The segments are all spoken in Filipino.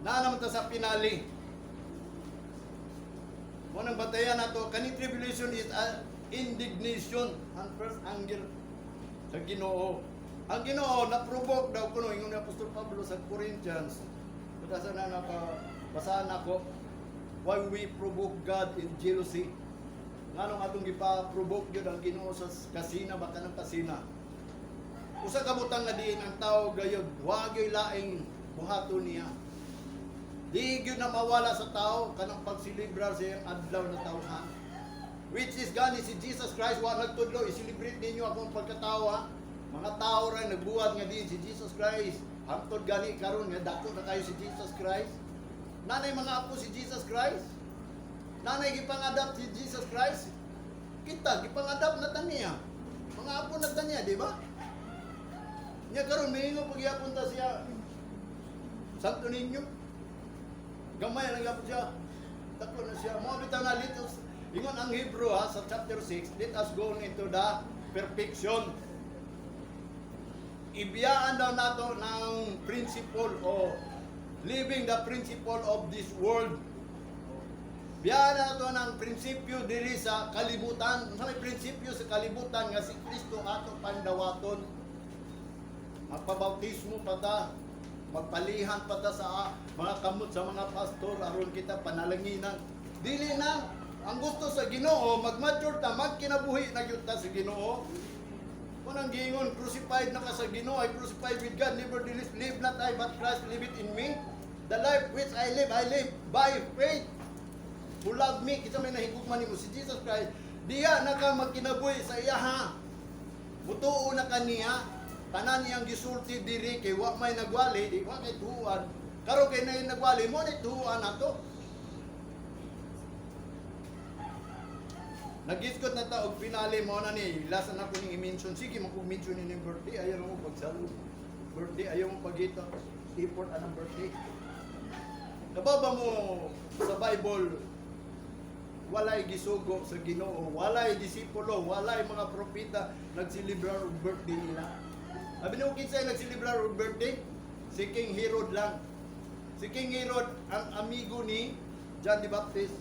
Na naman ta sa pinali. Munang batayan nato kani tribulation is indignation ang first anger sa Ginoo. Ang Ginoo na-provoke daw kuno ingon ni Apostol Pablo sa Corinthians. Basa na basahan ako. Why we provoke God in jealousy. Nganong atong gipa-provoke gyud ang Ginoo sa kasina baka ng kasina. Usa ka butang nga diin ang tao gayud wa gyud laing buhaton niya. Di gyud na mawala sa tao kanang pagsilibrar sa iyang adlaw na tawhan. Which is gani si Jesus Christ wa nagtudlo i-celebrate ninyo akong pagkatao ha. Mga tao ra nagbuhat nga din si Jesus Christ. Hangtod gani karon nga dako na kayo si Jesus Christ. Nanay mga apo si Jesus Christ. Nanay gipang-adapt si Jesus Christ. Kita gipang-adapt na taniya. Mga apo na taniya, di ba? Nya karon miingon pagyapon ta siya. Santo ninyo. Gamay lang gyapon siya. Taklo na siya. Mo bitaw na litos. Ingon ang Hebrew ha sa chapter 6, let us go into the perfection. Ibiyaan daw nato ng principle o living the principle of this world. Biyaan nato ng prinsipyo diri sa kalibutan. Sa may prinsipyo sa kalibutan nga si Kristo ato pandawaton. Magpabautismo pa ta, magpalihan pa ta sa mga kamot sa mga pastor aron kita panalanginan. Dili na ang gusto sa Ginoo magmature ta, magkinabuhi na gyud ta sa Ginoo. Kunang giingon crucified na ka sa Ginoo, I crucified with God, nevertheless live not I but Christ liveth in me. The life which I live by faith. Who love me, kita may nahigugman nimo si Jesus Christ. Diya na ka magkinabuhi sa iya ha. Mutuo na kaniya. Tanan niyang gisulti diri kay wa may nagwali, di wa kay tuhuan. Karon kay nay nagwali mo ni tuhuan nato. Nagiskot na ta og pinali mo na ni last na ko ning i-mention. Sige mo kog mention ni birthday ayaw mo pagsalo. Birthday ayaw mo pagita. Effort anang birthday. Kababa mo sa Bible walay gisugo sa Ginoo, walay disipulo, walay mga propeta nagsilibrar og birthday nila. Abi ni kinsay nagsilibrar og birthday? Si King Herod lang. Si King Herod ang amigo ni John the Baptist.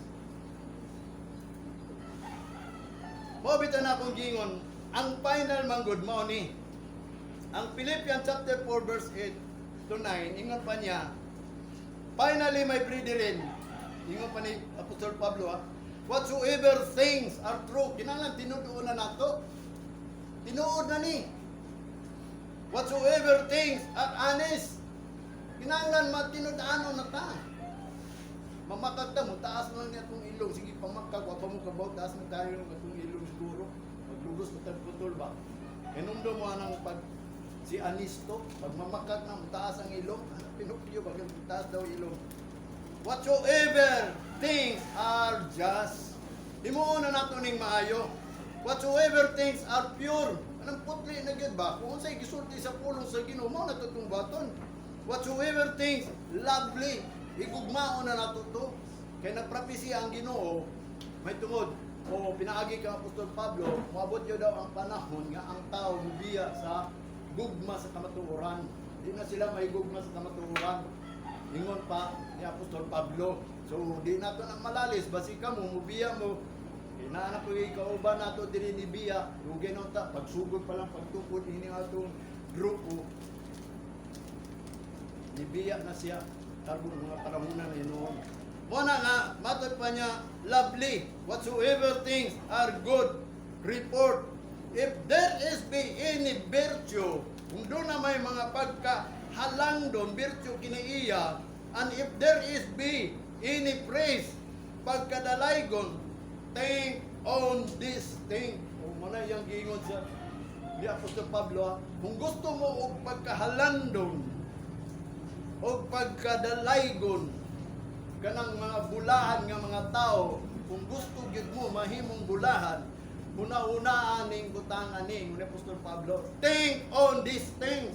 Mabita na akong gingon, ang final manggod mao ni. Ang Philippians chapter 4 verse 8 to 9, ingon pa niya, finally my brethren, ingon pa ni Apostol Pablo whatsoever things are true, kinahanglan tinuod na nato. Tinuod na ni. Whatsoever things are honest, kinahanglan matinud-ano na ta. Mamakag ta mo, taas mo lang niya itong ilong. Sige, pamakag, wapa mo kabaw, taas mo tayo ng itong ilong siguro. Maglugos mo tagputol ba? Enumdo mo anang pag si Anisto, pag mamakag na, taas ang ilong. Pinupyo, pag taas daw ilong. Whatsoever things are just. Himuon na nato ning maayo. Whatsoever things are pure. Anong putli na gyud ba? Kung sa'y gisulti sa pulong sa Ginoo, mo natutong baton. Whatsoever things lovely. Igugmao na nato to. Kaya nagprapisi ang Ginoo, may tungod. O pinaagi kang Apostol Pablo, moabot yun daw ang panahon nga ang tao mubiya sa gugma sa kamatuoran. Di na sila may gugma sa kamatuoran. Ingon pa ni Apostol Pablo. So di nato nang malalis, basi ka mo, mubiya mo. Inaanak ko yung kauban nato diri ni Biya. Lugay na ta, pagsugod pa lang, pagtukod, ini atong grupo. Ni Biya na siya. Tarbong mga paramunan na yun. Muna nga, matod pa niya, lovely, whatsoever things are good, report. If there is be any virtue, kung doon na may mga pagkahalang doon, virtue kinaiya, and if there is be any praise, pagkadalaygon, think on this thing. O mana yung gingon sa ni Apostol Pablo, kung gusto mo og pagkahalandon o pagkadalaygon kanang mga bulahan nga mga tao, kung gusto gyud mo mahimong bulahan, una-unaan ning butangan ni Apostol Pablo, think on these things.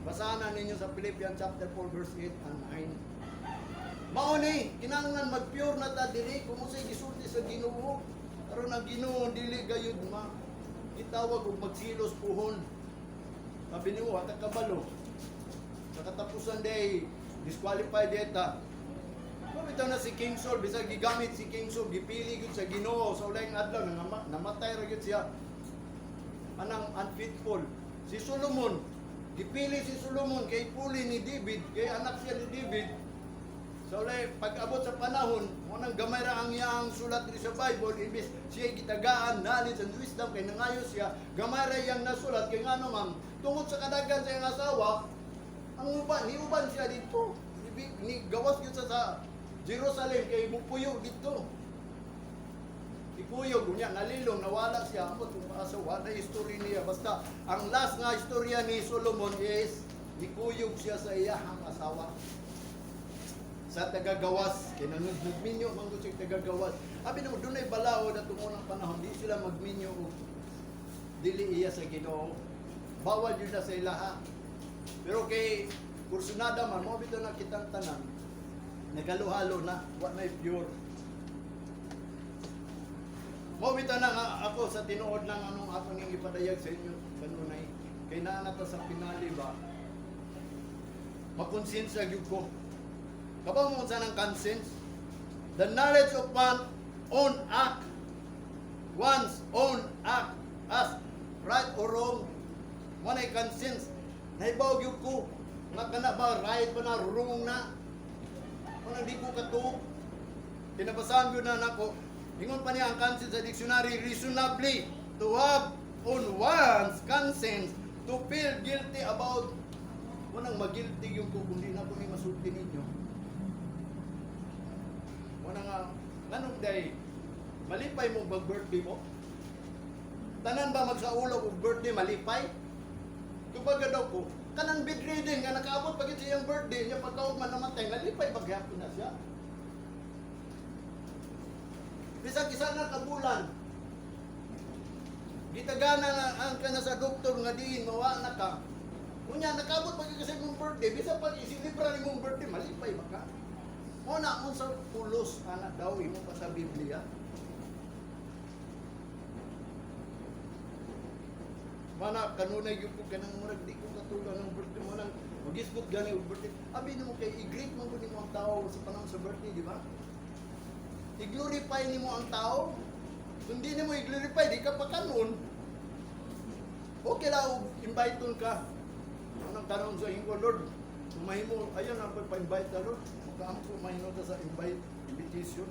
Basahan na ninyo sa Philippians chapter 4 verse 8 and 9. Mao ni kinahanglan mag-pure na ta diri kung unsay gisulti sa Ginoo. Karon ang Ginoo dili gayud itawag og magsilos puhon. Sabi niyo, hatag kabalo. Sa katapusan day, disqualified yata. Bitaw na si King Saul, bisag gigamit si King Saul, gipili gyud sa Ginoo sa ulayng adlaw namatay ra gyud siya. Anang unfaithful. Si Solomon, gipili si Solomon kay puli ni David, kay anak siya ni David. Sa ulay pag-abot sa panahon, mo nang gamay ra ang iyang sulat diri sa Bible, imbis siya gitagaan knowledge and wisdom kay nangayo siya, gamay ra iyang nasulat kay ngano man tungod sa kadagan sa iyang asawa, ang uban siya dito. Ni gawas gyud sa Jerusalem kay mupuyo dito. Ipuyog niya, nalilong, nawala siya. Ambot kung asawa na history niya. Basta, ang last nga istorya ni Solomon is, nikuyog siya sa iyahang asawa. Sa tagagawas, kinanugnog minyo, manggo siya tagagawas. Abi naman, doon ay balao na tumunang panahon, di sila magminyo o dili iya sa Ginoo. Bawal yun na sa ilaha. Pero kay kursunada man, mo bito na kitang tanan, nagalo-halo na, what na pure. Mo bitaw na nga ako sa tinuod lang anong ako ning ipadayag sa inyo kanunay kay naa na ta sa pinali ba makonsensya gyud ko kabaw mo sa nang conscience, the knowledge of one's act as right or wrong, mo na conscience nahibaw gyud ko nga kana ba right ba na wrong na mo na di ko katuog tinabasahan gyud na nako. Ingon pa niya ang conscience sa dictionary, reasonably to have on one's conscience to feel guilty about. Munang magilty yung kung hindi na ko ni masulti ninyo. Munang nga, anong day, malipay mo bag birthday mo? Tanan ba magsaulaw og birthday malipay? Tubaga daw ko, kanang bedridden nga nakaabot pagit siyang birthday niya pagkaog man namatay, malipay bagyapon na siya. Bisag isa na kabulan. Gitagana na ang kana sa doktor nga diin mawa na ka. Unya nakabot pag kasi mong birthday, bisa pag isilibra ni mong birthday malipay ba ka? Mo na unsa pulos anak daw imo pa sa Biblia. Mana kanunay gyud ko kanang murag di ko katulo ng birthday mo nang magisgot gani og birthday. Abi nimo kay i-greet mo gud nimo ang tao sa panahon sa birthday, di ba? I-glorify nimo ang tao. Kung di nimo i-glorify, di ka pa kanon. Okay lang, invite ka. Anong tanong sa inyo, Lord? Mahimo, ayun ako pa-invite ka, Lord. Makaam ko mahino ka sa invitation.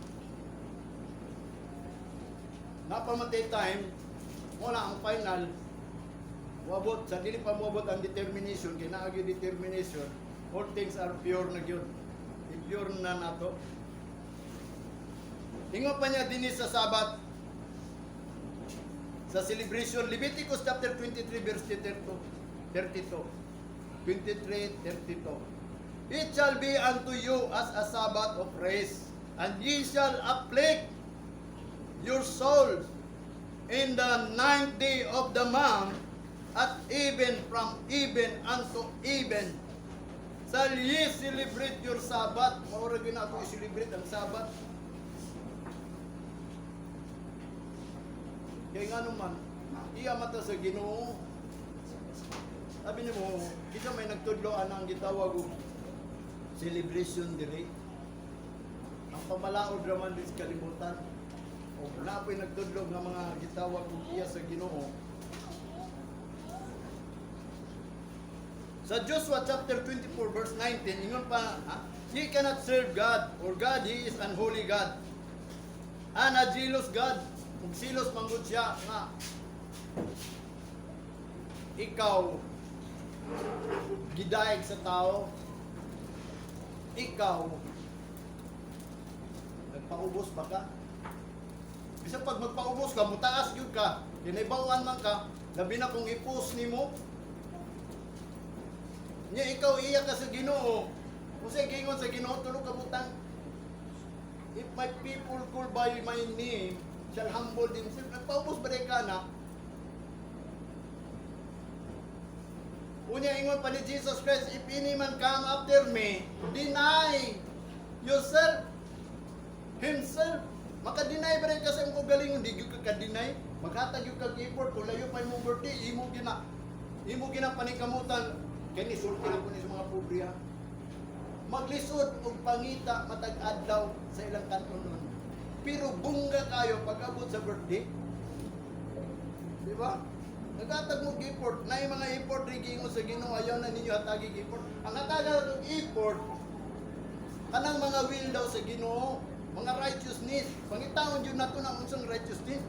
Napamatay time, muna ang final, wabot, sa dili pa mabot ang determination, kinaagi determination, all things are pure na yun. I-pure na nato. Ingon pa niya din sa Sabat, sa celebration, Leviticus chapter 23 verse 32. 23:32. It shall be unto you as a Sabbath of rest, and ye shall afflict your souls in the 9th day of the month, at even from even unto even. Shall ye celebrate your Sabbath? Maura gina ako i-celebrate ang Sabbath. Kaya nga naman, iya mata sa Ginoo. Sabi niyo mo, kita may nagtudloan ang gitawag o celebration diri. Ang pamalaod raman din sa kalibutan. O napoy nagtudlog ng mga gitawag o iya sa Ginoo. Sa Joshua chapter 24 verse 19, ingon pa, ye cannot serve God, or God, He is an holy God, and a jealous God. Kung silos manggod siya nga ikaw gidayeg sa tao, ikaw nagpaubos ba ka? Bisa pag magpaubos ka, mutaas yun ka, kinaibawan man ka, labi na kung ipos nimo niya ikaw iya ka sa Ginoo. Kung sa gingon sa Ginoo, tulog ka butang, if my people call by my name shall humble themselves. Nagpaubos ba rin ka na? Unya ingon pa ni Jesus Christ, if any man come after me, deny yourself, himself. Maka-deny ba rin kasi ang kagalingon, di yung ka-deny. Maghatag yung kag-effort, kung layo pa yung birthday, imo gina panikamutan. Kaya nisulti na po ni sa mga pobre ha. maglisod og pangita matag adlaw sa ilang kanton. Pero bungga kayo pag abot sa birthday. Di ba? Nagatag mo import, na yung mga import rin sa Ginoo, ayaw na ninyo hatagi import. Ang hataga ng import, kanang mga will daw sa Ginoo, mga righteousness. Pangitaon yun nato na unsang righteousness.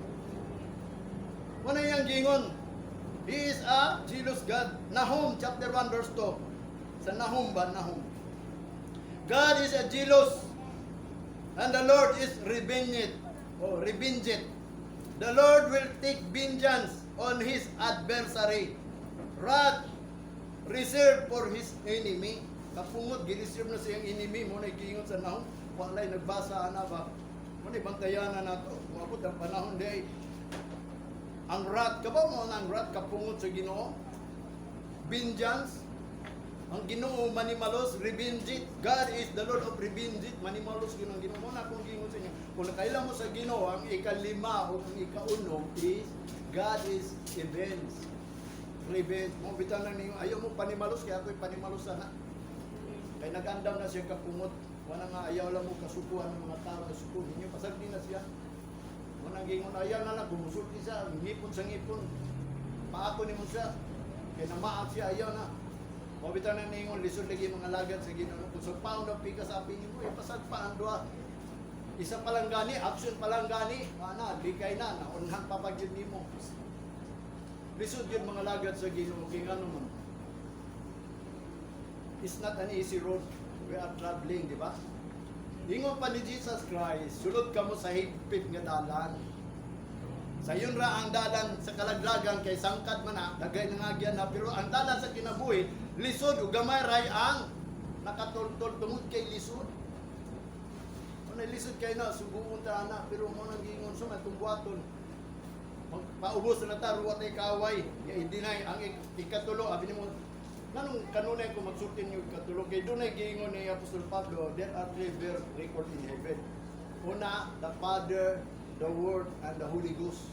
Muna yung gingon, He is a jealous God. Nahum chapter 1 verse 2. Sa Nahum ba? Nahum. God is a jealous, and the Lord is revenged. Oh, revenged. The Lord will take vengeance on his adversary. Wrath reserved for his enemy. Kapungod, gireserve na siyang enemy. Muna ikingon sa Nahum. Walay nagbasa na ba? Muna ibantayan na nato. Umabot ang panahon day. Ang wrath, kaba mo ang wrath kapungod sa Ginoo? Vengeance. Ang Ginoo manimalos, revenge it. God is the Lord of revenge it. Manimalos yun ang Ginoo. Muna akong gingon sa inyo. Kung nakailan mo sa Ginoo, ang ikalima o ang ikauno is God is revenge. Revenge. Mo bitan na ninyo, ayaw mo panimalos, kaya ako'y panimalos sana. Kaya nag-andam na siya kapungod. Wala nga ayaw lang mo kasukuhan ng mga tao na suko. Ninyo pasagdi na siya. Muna gingon, ayaw na lang, gumusulti siya. Ngipon sa ngipon. Paako ni mo siya. Kaya namaak siya, ayaw na. Mabitan na ningon, lisod lagi mga lagad sa Ginoo. Kung sa pound of pika sa apin mo, ipasag pa ang dua. Isa pa lang gani, action pa lang gani. Ana, likay na, naunhan pa pag yun mo. Lisod yun mga lagad sa Ginoo. Kaya ano man. It's not an easy road. We are traveling, di ba? Ingon pa ni Jesus Christ, sulod ka mo sa higpit nga dalan. Sa yun ra ang dalan sa kalaglagan kay sangkad man na, dagay nangagyan na, pero ang dalan sa kinabuhi, lisod o gamay ray ang nakatultol tungod kay lisod. Kung lisod kay na, subuon ta na, pero mo nang gingon sa matungwaton. Paubos na ta, ruwat ay kaway, i-deny ang ikatulo, abi ni mo, nanong kanunay kung magsultin yung ikatulo, kay doon ay gingon ni Apostol Pablo, there are three record in heaven. Una, the Father, the Word, and the Holy Ghost.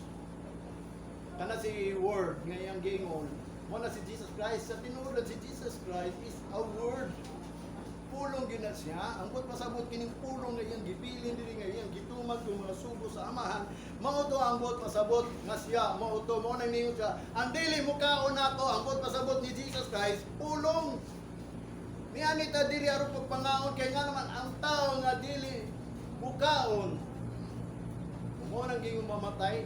Kana si Word, ngayang gingon, muna si Jesus Christ, sa tinuod si Jesus Christ is a Word. Pulong yun na siya, ang buot pasabot kining pulong ngayang gibilin diri ngayang gitumag yung mga sugo sa amahan, mauto ang buot pasabot nga siya, mauto mo na ninyo siya, ang dili mo kaon ako, ang buot pasabot ni Jesus Christ, pulong. Niani ta dili aron pagpangaon kay nga naman ang tao nga dili mukaon. Mo nang gingon mamatay.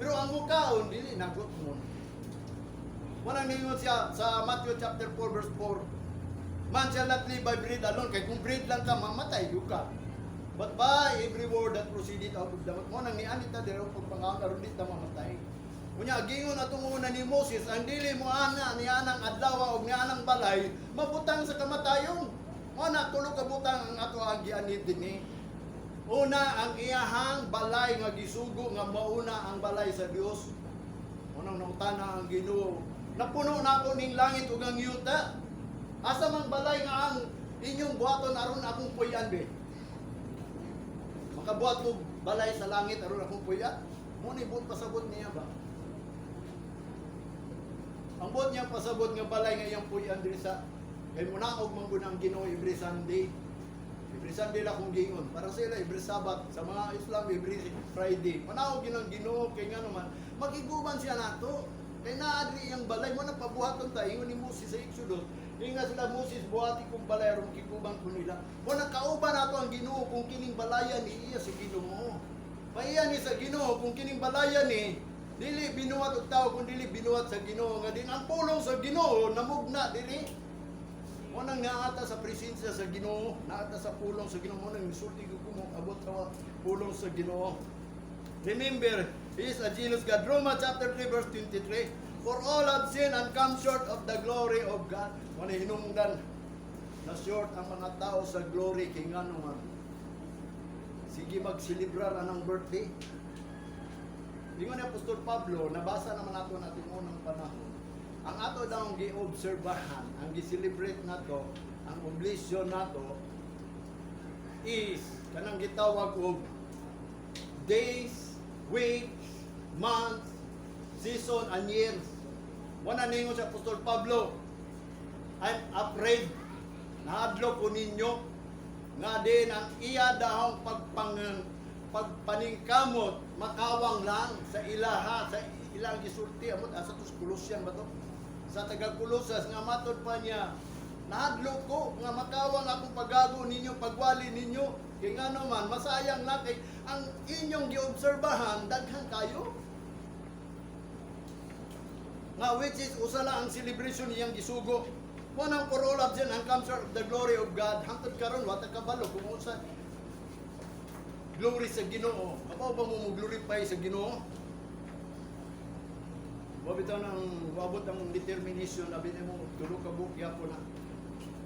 Pero ang mukaon dili nagot mo. Wala ningon siya sa Matthew chapter 4 verse 4. Man shall not live by bread alone. Kaya kung bread lang ka, mamatay ka. But by every word that proceeded out of the mouth. Mo nang niani ta diri og pagpangaon aron di ta mamatay. Unya gingon atong una ni Moses, ang dili mo ana ni anang adlaw og ni anang balay, mabutang sa kamatayon. Mo na tulo ka butang ang ato ang gianid dinhi. Una ang iyahang balay nga gisugo nga mauna ang balay sa Dios. Unang nautana ang Ginoo. Napuno na ako ning langit ug ang yuta. Asa man balay nga ang inyong buhaton aron akong puyan be. Makabuhat mo balay sa langit aron akong puyan. Mo ni buot pasabot niya ba? Ang buot niya pasabot nga balay nga iyang puyan diri sa kay munaog man gud ang Ginoo every Sunday. Every Sunday lang kung gingon. Para sila every Sabat. Sa mga Islam, every Friday. Manawag yun ang Ginoo. Kaya nga naman, magiguban siya nato. Kaya naadri yung balay mo na pabuhaton tayo. Ingon ni Moses sa Exodus. Yung nga sila Moses, buhati kong balay. Aron magiguban ko nila. Mo nakauban nato ang Ginoo kung kining balayan ni iya sa Ginoo. Maiya ni sa Ginoo kung kining balayan ni dili binuhat og tao kung dili binuhat sa Ginoo. Nga din ang pulong sa Ginoo namugna dili. Munang naata sa presensya sa Ginoo, naata sa pulong sa Ginoo, munang misulti ko mo abot sa pulong sa Ginoo. Remember, He is a jealous God. Romans chapter 3 verse 23. For all have sinned and come short of the glory of God. Muna hinungdan na short ang mga tao sa glory kay nga naman. Sige magsilibrar anang birthday. Ingon ni Apostol Pablo, nabasa naman nato natin unang panahon. Ang ato daw ang gi-obserbahan, ang gi-celebrate nato, ang oblisyon nato is kanang gitawag og days, weeks, months, season, and years. Wala ningon sa Apostol Pablo, I'm afraid Nahadlo ko ninyo nga din ang iya dahong pagpaningkamot makawang lang sa ilaha sa ilang gisulti amot asa tos Kolosyan ba to sa taga Kolosas nga matod pa niya nahadlo ko nga makawang akong pagago ninyo pagwali ninyo kay ngano man masayang na kay ang inyong giobserbahan daghan kayo nga which is usala ang celebration niyang gisugo. Wanang for all of them ang comes of the glory of God. Hangtod karon wata kabalo kung unsa glory sa Ginoo. Apaw ba mo glorify sa Ginoo? Wa bitaw nang wabot ang determination na mo tulo ka buok gyapon na.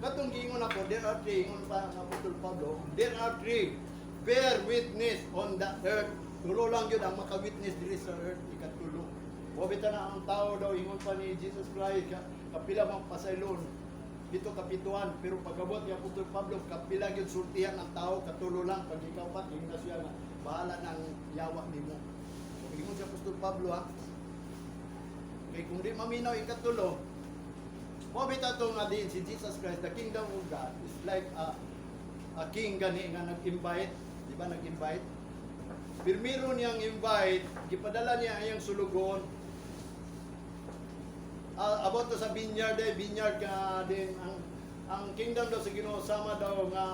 Katong giingon ako there are three ingon pa ang Apostol Pablo, there are three bear witness on the earth. Tulo lang yun ang maka-witness diri sa earth ikatulo. Wa bitaw na ang tao daw ingon pa ni Jesus Christ kapila mang pasaylon dito kapituan pero pagabot ni Apostol Pablo kapila gyud sultihan ang tao katulo lang pag ikaw pat ingon na siya na bahala nang yawa nimo so ingon si Apostol Pablo ha kay kung di maminaw ikatulo mo bitaw to nga din si Jesus Christ the kingdom of God is like a king gani nga nag-invite di ba nag-invite pirmiro niyang invite gipadala niya ayang sulugon about to sa vineyard vineyard ka din ang kingdom daw sa Ginoo sama daw nga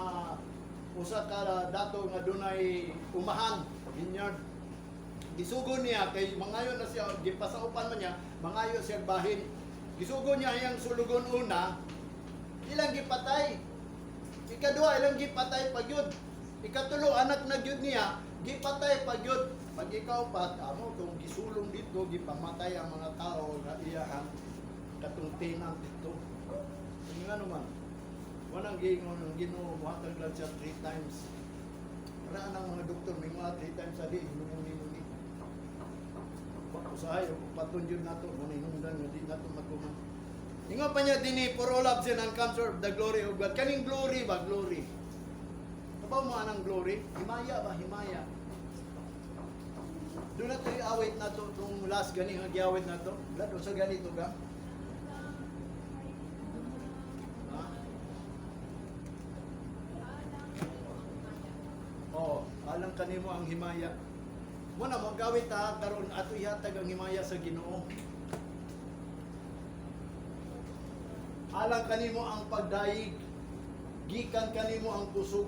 usa ka dato nga dunay umahan vineyard gisugo niya kay mangayo na siya gipasaupan man niya mangayo siya bahin gisugo niya yang sulugon una ilang gipatay ikaduha ilang gipatay pagyud ikatulo anak na gyud niya gipatay pagyud pag ikaw pat amo kung gisulong dito gipamatay ang mga tao nga iyahan katong tenant dito. Yung nga naman, wanang giingon ng Ginoo, muhatag lang siya 3 times. Para ang mga doktor, may mga 3 times a day, hinumuni-muni. Usahay, paton yun nato, manihundan, hindi nato magkuman. Ingon pa niya din for all of sin and comes of the glory of God. Kaning glory ba? Glory. Kapaw mo anang glory? Himaya ba? Himaya. Doon na ito i-awit na ito, itong last gani ang i-awit na ito. Lado sa ganito ka. Alang kanimo ang himaya. Muna mo gawit ta karon ato ihatag ang himaya sa Ginoo. Alang kanimo ang pagdaig, gikan kanimo ang kusog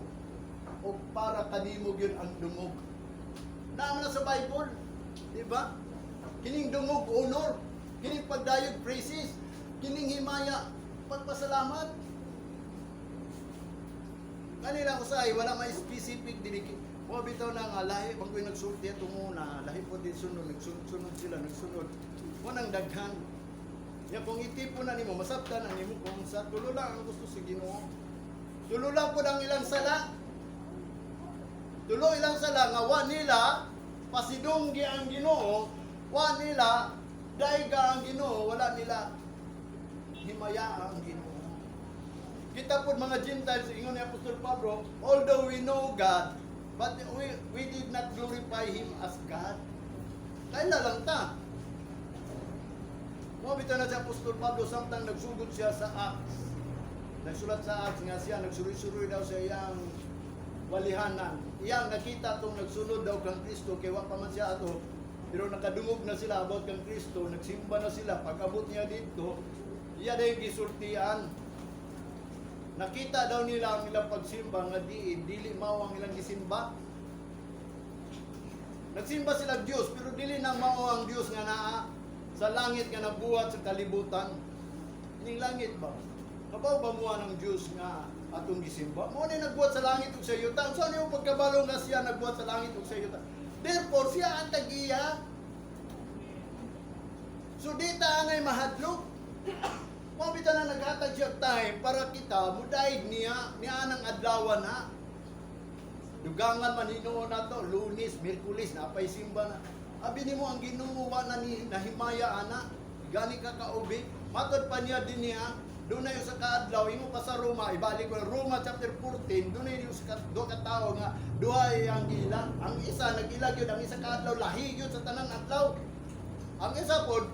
o para kanimo gyud ang dungog. Naman na sa Bible, di ba? Kining dungog honor, kining pagdayog praises, kining himaya pagpasalamat. Kanila ko say wala may specific dili. O bitaw na nga lahi pag ko'y nagsulti ito muna, lahi po din sunod, nagsunod sila, nagsunod. Munang daghan. Ya kung itipon na nimo, masabtan na nimo kung sa tulo lang ang gusto sa Ginoo. Tulo lang po ang ilang sala. Tulo ilang sala nga wa nila pasidunggi ang Ginoo, wa nila daiga ang Ginoo, wala nila himaya ang Ginoo. Kita po mga Gentiles, ingon ni Apostol Pablo, although we know God, but we did not glorify Him as God. Kaya lang ta. Mabita na si Apostol Pablo, samtang nagsugod siya sa Acts. Nagsulat sa Acts nga siya, nagsuroy-suroy daw sa iyang walihanan. Iyang nakita itong nagsunod daw kang Kristo, kaya pa man siya ato. Pero nakadungog na sila about kang Kristo, nagsimba na sila. Pag-abot niya dito, iya na yung gisultian. Nakita daw nila ang ilang pagsimba nga dili mao ang ilang gisimba. Nagsimba sila Dios pero dili na mao ang Dios nga naa sa langit nga nabuhat sa kalibutan. Ining langit ba? Kabaw ba mo ang Dios nga atong gisimba? Mao ni nagbuhat sa langit ug sa yuta. Saan yung pagkabalo nga siya nagbuhat sa langit ug sa yuta? Therefore siya ang tagiya. So dita angay mahadlok. Mabita na naghatag siya time para kita mudaig niya anang adlaw na. Dugangan man hinuon nato Lunes, Miyerkules napay simba na. Abi nimo ang Ginoo wa na ni nahimaya ana. Gani ka kaubi. Matod pa niya din niya dunay usa ka adlaw imo pa sa Roma ibalik ko Roma chapter 14 dunay usa ka do ka tawo nga duha ang gila. Ang isa nagila gyud ang isa ka adlaw lahi gyud sa tanan adlaw. Ang isa pod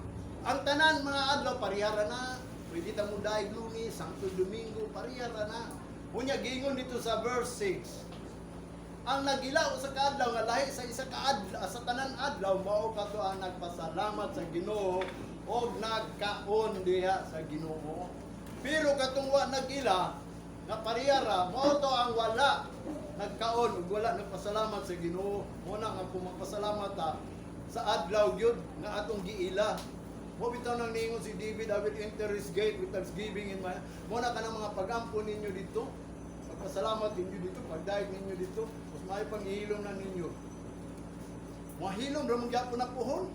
ang tanan mga adlaw parihara na. Pwede ta mo daig Lunes, Santo Domingo, pariyara na. Unya gingon dito sa verse 6. Ang nagilaw sa kaadlaw nga lahi sa isa kaadlaw sa tanan adlaw mao kadto ang nagpasalamat sa Ginoo og nagkaon diha sa Ginoo. Pero katong wa nagila nga pariyara mao to ang wala nagkaon ug wala nagpasalamat sa Ginoo. Mo na nga kung magpasalamat ta sa adlaw gyud nga atong giila. Mo bitaw nang ningon si David, I will enter his gate with thanksgiving in my. Mo na kanang mga pag-ampo ninyo dito. Pagpasalamat ninyo dito, pagdaig ninyo dito, mas may panghilom na ninyo. Mahilom ra mong gyapon na puhon.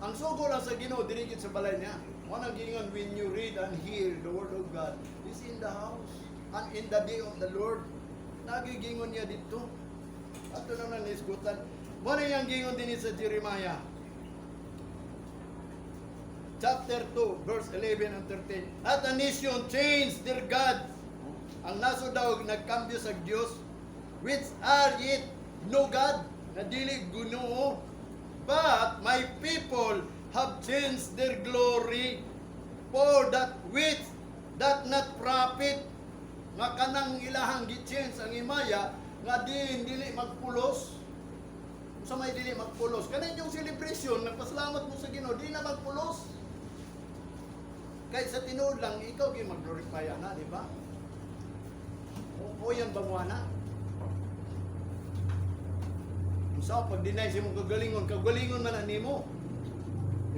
Ang sugo lang sa Ginoo diri gid sa balay niya. Mo nang gingon, when you read and hear the word of God is in the house and in the day of the Lord. Nagigingon niya dito. Ato na nang isgutan. Mo na yang gingon din sa Jeremiah. Chapter 2, verse 11 and 13. At the nation changed their God. Ang naso daw nagkambyo sa Dios, which are yet no God, na dili Ginoo. But my people have changed their glory for that which that not profit. Nga kanang ilahang gi-change ang imaya nga dili magpulos. Sa may dili magpulos. Kanin yung celebration, nagpasalamat mo sa Ginoo, di na magpulos. Kahit sa tinuod lang, ikaw gi mag-glorify na, di ba? O yan bangwana. So, pag deny siya mong kagalingon man ang nimo.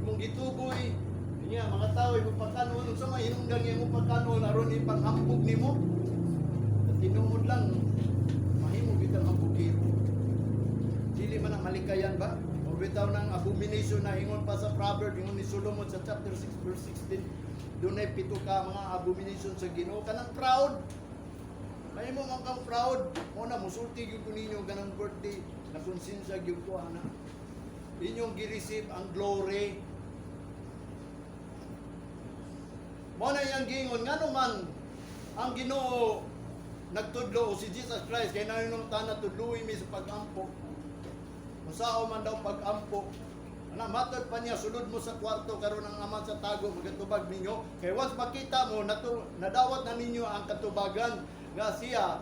Imong gituboy, niya, mga tao, imong pagkanon, sa mga hinunggang imong pagkanon, aron ipanghambog nimo. At tinuod lang, mahimo bitang hambugiro. Dili man ang malikayan ba? O bitaw ng abomination na ingon pa sa proverb, ingon ni Solomon sa chapter 6, verse 16, doon ay 7 ka mga abomination sa Ginoo. Kanang proud. May mo man kang proud. Una, musulti yung ko ninyo ganang birthday. Na konsensya yung ko, ana. Inyong gi-receive ang glory. Mo na yung gingon. Nga naman, ang Ginoo nagtudlo o si Jesus Christ. Kaya naninong tanan tudluin mi sa pag-ampo. Kung sao man daw pag-ampo. Matod pa niya, sulod mo sa kwarto karon ang aman sa tago, magatubag ninyo. Kaya once makita mo, nadawat na ninyo ang katubagan nga siya.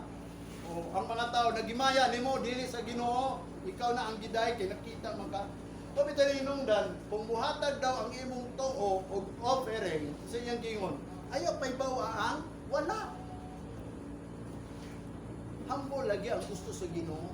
O, ang mga tao, nagimaya ni mo, dili sa Ginoo, ikaw na ang giday, kaya nakita maka. Ito bitaw hinungdan, kung buhatag daw ang imong too o offering sa iyang gingon, ayaw pa'y bawaan, wala. Humble lagi ang gusto sa Ginoo.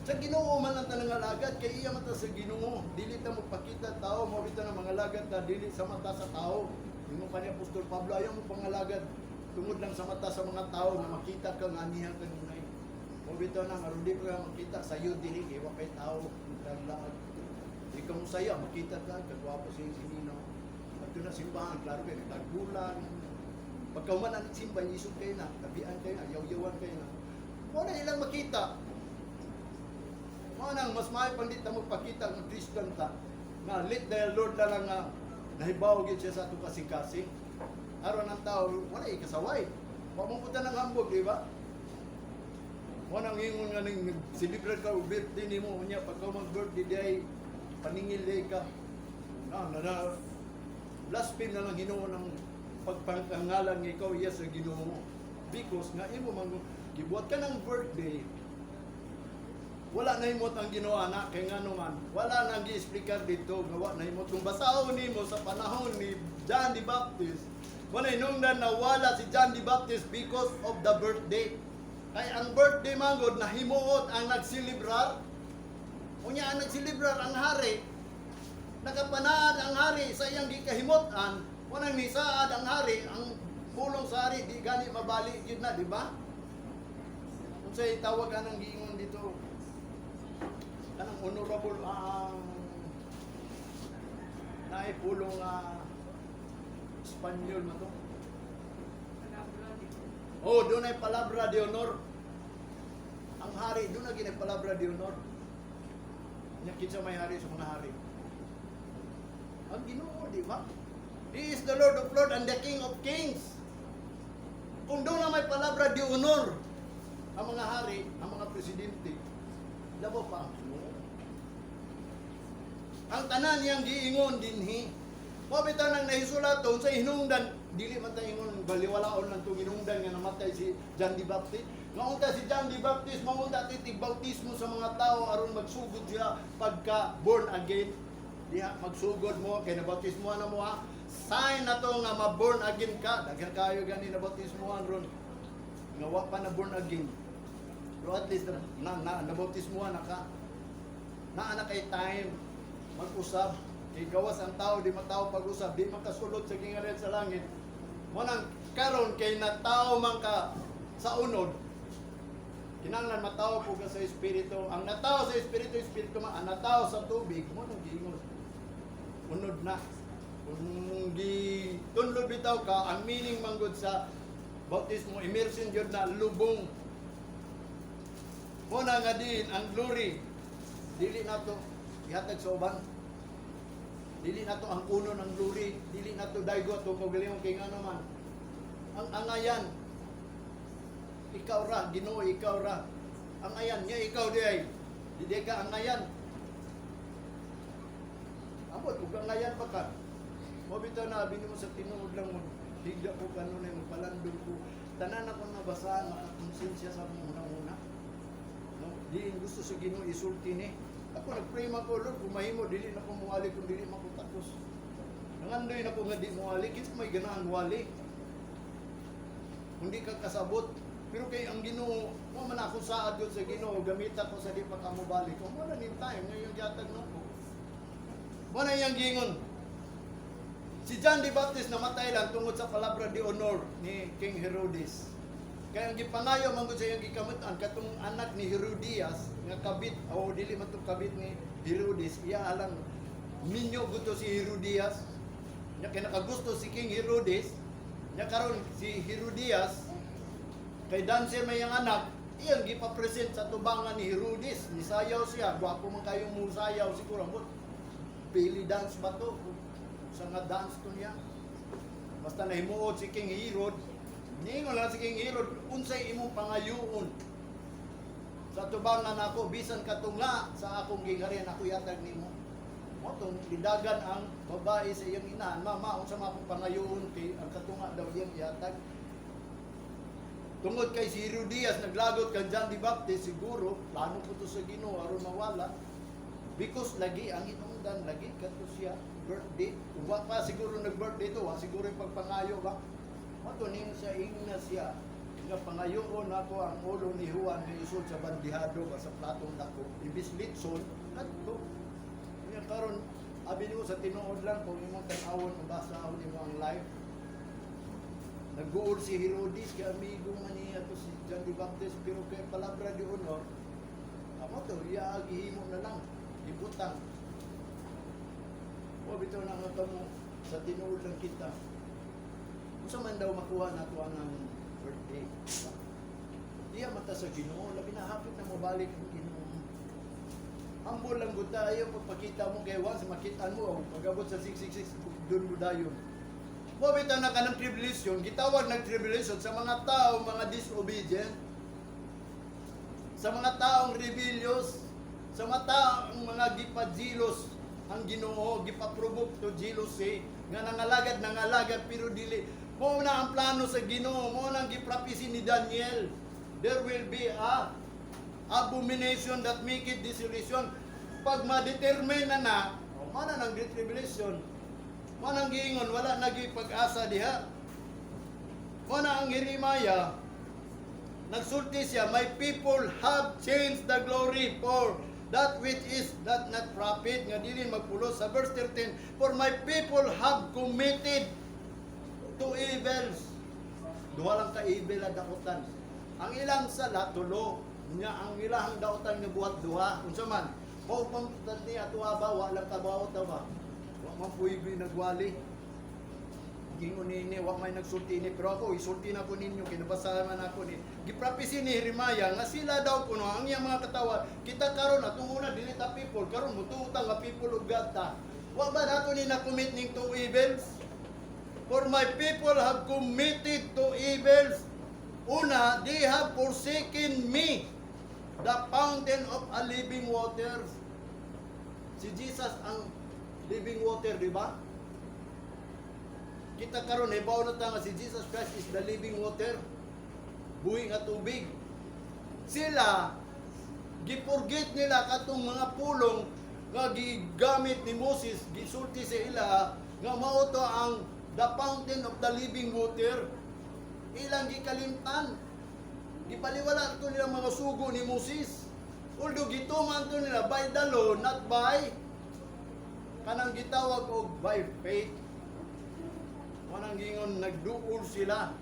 Sa Ginoo man ang tanang alagad, kay iya mata sa Ginoo. Dili ta magpakita tao, mawita ng mga alagad na dili sa mata sa tao. Yung pa ni Apostol Pablo, ayaw mo pangalagad. Tungod lang sa mata sa mga tao na makita ka nga niya kanunay. Mawita na, aron di ka makita sa iyo dili, iwa kay tao, kaglaag. Di ka mo saya, makita ka, kagwapo siya si Nino. At yun na simbahan, klaro kayo, nagbulan. Pagka uman ang simba, isog kayo na, tabian kayo na, yaw-yawan kayo na. Wala ilang makita. Manang mas may pandit na magpakita ng Christian ta na lit dahil Lord na lang nga nahibaw gid siya sa atong kasing-kasing. Aron ang tao wala ikasaway. Wa mo puta ng hambog, di ba? Manang ingon nga ning celebrate ka birthday nimo unya pagka mag-birthday day paningil day ka. Na blaspheme na lang Ginoo ng pagpangalan nga ikaw iya sa Ginoo. Because nga imo man gibuhat ka ng birthday. Wala na himot ang ginawa na, kaya nga naman, wala nang gi-explicar dito, gawa na himot. Kung basahon nimo sa panahon ni John the Baptist, wala hinungdan na wala si John the Baptist because of the birthday. Kaya ang birthday manggod na himuot ang nagsilibrar. Unya ang nagsilibrar ang hari, nakapanaad ang hari sa iyang gikahimutan, wanang nisaad ang hari, ang pulong sa hari, di gani mabali yun na, di ba? Kung sa'y tawag ka ng giingon dito, kanang honorable naipulong Espanyol mo to. Oh, doon ay palabra de honor. Ang hari, doon na ginay palabra de honor. Nyakit sa may hari sa mga hari. Ang Ginoo, di ba? He is the Lord of Lords and the King of Kings. Kung doon na may palabra de honor, ang mga hari, ang mga presidente, labo pa ang Ginoo. Ang tanan niyang giingon dinhi. Mabitaw nang nahisulaton sa hinungdan, dili man tayo ingon baliwalaon lang itong inungdan nga namatay si John the Baptist. Maunta si John the Baptist, maunta titig bautismo sa mga tao aron magsugod siya pagka born again. Diha magsugod mo kay nabautismo na mo ha. Sign na to nga ma-born again ka. Daghan kayo gani nabautismohan ron. Nga wa pa na born again. Pero at least nabautismohan na ka. Naa kay time mag-usab. Kay gawas ang tao di matao pag-usab, di makasulod sa gingaran sa langit. Mo nang karon kay natao man ka sa unod. Kinahanglan matawo po ka sa espiritu. Ang natawo sa espiritu, espiritu man. Ang natawo sa tubig, mo nang giingon. Unod na. Kung gitunlod bitaw ka, ang meaning manggod sa bautismo, immersion yun na lubong. Mo na nga din, ang glory. Dili na to ihatag sa uban. Dili na to ang uno ng glory. Dili na to daygo to kagalingon kay ano man. Ang angayan. Ikaw ra, Ginoo, ikaw ra. Ang ayan niya, ikaw di ay. Di ka ang ayan. Abot, ug ang ayan pa ka. Mabitaw na, abin mo sa tinuod lang mo. Higda ko kanunay, magpalandong ko. Tanan ako nabasaan, makakonsensya sa muna-muna. No? Di gusto sa Ginoo isulti ni. Ako nag-pray man ko, Lord, kung mahimo, dili na ko muwali, kung dili man ko tapos. Nangandoy na ko nga di muwali, kits may ganahan wali. Hindi ka kasabot. Pero kay ang Ginoo, mo man ako saad yun sa Ginoo, gamita ko sa di pa kamubalik. Kung mo na ning time, ngayon yatag na ko. Mo na iyang gingon. Si John the Baptist namatay lang tungod sa palabra de honor ni King Herodes. Kaya ang gipangayo man gud sa iyang gikamutan katong anak ni Herodias nga kabit o dili man tong kabit ni Herodes, iya alang minyo gusto si Herodias. Nya kay nakagusto si King Herodes, nya karon si Herodias kay dancer may ang anak, iyang gipa-present sa tubangan ni Herodes. Nisayaw siya, gwapo man kayong musayaw siguro mo. Belly dance ba to? Sa nga dance to niya. Basta nahimuot si King Herod, ningon lang si King Herod, unsay imong pangayoon sa tubangan ako, bisan katunga sa akong gingharian, ako yatag nimo. Mo tong lidagan ang babae sa iyang ina, mama, unsa man akong pangayoon kay ang katunga daw iyang yatag. Tungod kay si Herodias naglagot kang John the Baptist, siguro plano ko to sa Ginoo aron mawala. Because lagi ang inungdan, lagi kato siya birthday. Kung wa pa siguro nag-birthday to, wa siguro yung pagpangayo ba? Matunin sa ingna siya. Nga pangayoon ako ang ulo ni Juan na isod sa bandihado ba sa platong dako. Ibis litson, kadto. Nga karon abi nimo sa tinuod lang kung imong tan-awon basa awon nimo ang live. Nag-uol si Herodes kay amigo man niya to si John the Baptist, pero kay palabra de honor, amo to iya gihimo na lang ibutang. O bitaw na nga mo sa tinuod lang kita. Unsa man daw makuha nato ang birthday. Diya mata sa Ginoo, labi na hapit na mabalik ang Ginoo. Humble lang gud tayo pagpakita mo kay once makita mo pagabot sa 666 doon mo dayon. Mo bitaw na kanang tribulation, gitawag ng tribulation sa mga tao, mga disobedient, sa mga taong rebellious, sa mga taong mga gipajilos ang Ginoo, gipaprovoke to jealousy, nga nangalagad pero dili. Mo na ang plano sa Ginoo, mo nang giprapisi ni Daniel. There will be a abomination that make it desolation. Pag ma-determine na, mo na nang tribulation. Mo nang giingon, wala naging pag-asa diha. Mo na ang Jeremiah, nagsulti siya, my people have changed the glory for that which is not profit, nga dili magpulos sa verse 13, for my people have committed to evils. Duha lang ka evil na daotan. Ang ilang sala, tulo. Nya ang ilang daotan nga buhat duha. Unsa man, mao pang niya tuwa ba, wala ka bawat ba? Wa man puigoy nagwali. Gingon ni wa may nagsulti ni, pero ako isulti na ko ninyo, kinabasahan man ako ni. Giprapisi ni Jeremiah nga sila daw kuno ang iyang mga katawa, kita karon atong una dili ta people, karon mutuutang nga people of God ta. Wa ba nato ni na commit ning two evils? For my people have committed to evils. Una, they have forsaken me, the fountain of a living water. Si Jesus ang living water, di ba? kita karon ibaw na ta nga si Jesus Christ is the living water. Buhi nga tubig. Sila gipurgit nila katong mga pulong nga gigamit ni Moses, gisulti sa ila nga mao to ang the fountain of the living water. Ilang gikalimtan. Gipaliwala to nila mga sugo ni Moses. Although gituman to nila by the law, not by kanang gitawag og by faith. Kanang gingon nagduol sila.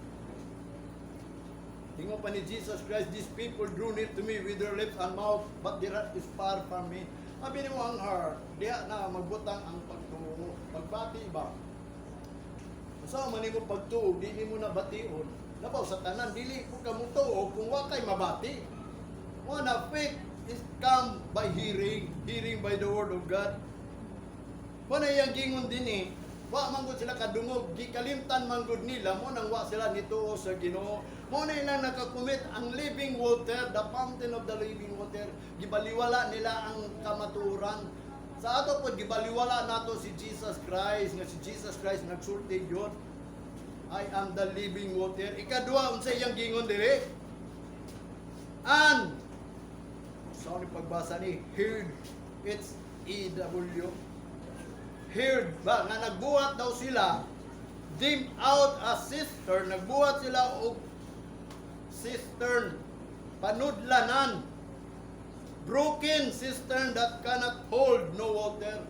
Ingon pa ni Jesus Christ, these people drew near to me with their lips and mouth, but their heart is far from me. Sabi ni mo ang heart, diha na magbutang ang pagtungo. Pagbati ba? Sa man mo pagtuog, di mo na bation. Nabaw sa tanan, dili ko kamutuog kung wa kay mabati. Una, faith is come by hearing, hearing by the word of God. Muna yung gingon din eh, wa manggod sila kadungog, gikalimtan manggod nila, mo nang wa sila nituo sa Ginoo. Muna ilang nakakumit ang living water, the fountain of the living water, gibaliwala nila ang kamaturan. Sa ato po, gibaliwala nato si Jesus Christ, nga si Jesus Christ nagsulti yun. I am the living water. Ikadua, unsa iyang gingon dire? And, sorry pagbasa ni, heard, it's E-W, heard ba, nga nagbuhat daw sila, dim out a cistern, nagbuhat sila og cistern, panudlanan, broken cistern that cannot hold no water.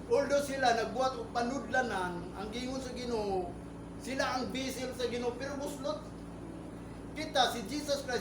Although sila nagbuhat og panudlanan, ang gingon sa Ginoo, sila ang bisil sa Ginoo, pero buslot. Kita, si Jesus Christ,